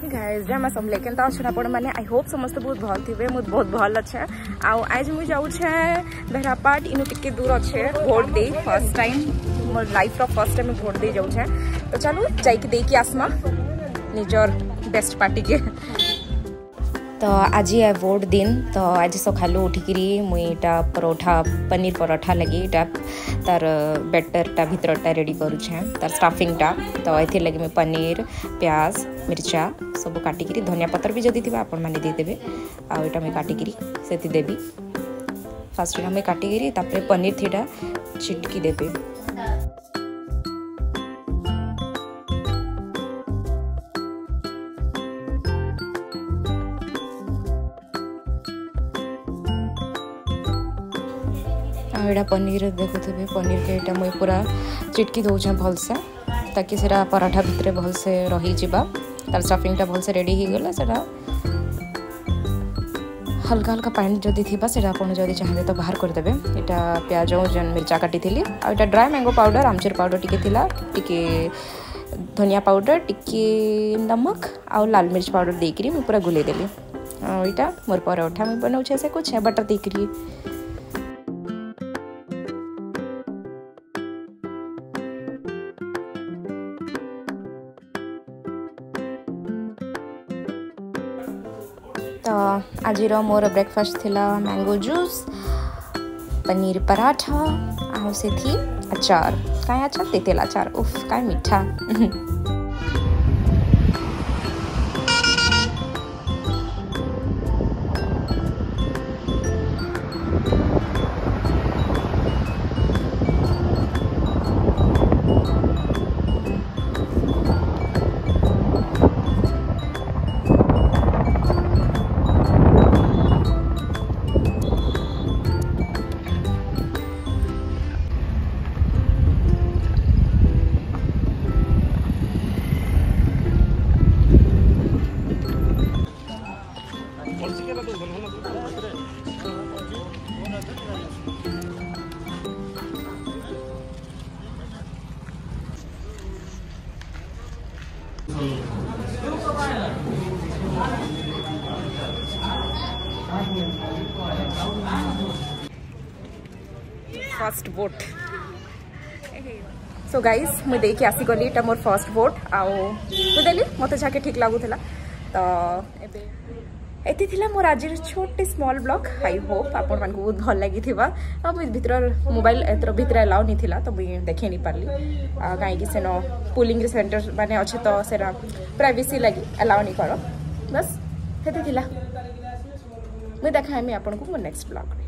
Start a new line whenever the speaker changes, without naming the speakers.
Guys जमा समले केनता अछि आपण माने आई होप समस्त बहुत भल थिबे मु बहुत भल अछि आ आज मु जाउ छे बेहरापाट इनु टिके दूर अछि वोट दे first time more life row first time vote दे जाउ छे तो चलो जाई के दे के आसमा निजर बेस्ट पार्टी के तो आज है वोट दिन तो आज सकालू उठिकी मुईटा परोठा पनीर परोठा लगी तार बैटरटा भितरटा रेडी करुछे तार स्टाफिंगटा तो ये लगे मैं पनीर प्याज मिर्चा सब काटिकी धनिया पत्र भी जदि थी आपण मैंने देदेवे आटा मुझे काटिकी से देवी फास्ट मैं काटिकी तापर पनीर थीटा छिटकी देवी एटा पनीर देखुथे पनीर के एटा मुई पूरा चिटकी दौचे भलसे ताकि सेटा पराठा भितर भलसे रही जिबा तार स्टफिंगटा भलसे रेडी हो गला सेटा हल्का हल्का पानी जदि थिबा सेटा आपण जदि चाहे तो बाहर कर देबे एटा प्याज जन मिर्चा काटी थिली आ एटा ड्राई मैंगो पाउडर आमचूर पाउडर टिके थिला टिके धनिया पाउडर टिके नमक आ लाल मिर्च पाउडर देकरी मैं पूरा गुले देली एटा मोर परोठा में बनाउछे से कुछ है बटर देकरी तो आज मोर ब्रेकफास्ट थिला मैंगो जूस पनीर पराठा आ से थी अचार काय अचार तेतेल अचार उफ काय मीठा फर्स्ट वोट सो गाइस मुझे देखी आसी गली एटा मोर फर्स्ट वोट आउदेली मत जाके ठीक लगुला तो एति थिला मोर आज छोटे स्मॉल ब्लॉग आई होप आपण मान बहुत भल लगी थिबा भितर मोबाइल एतर भितर अलाउ नहीं थिला तो मुझे देखे नहीं पारली कहीं सेन पुलिंग सेंटर माने अच्छे तो सेरा प्राइवेसी लगी अलाउ नहीं कर बस हेते थिला मैं देखा आपन को नेक्स्ट ब्लॉग।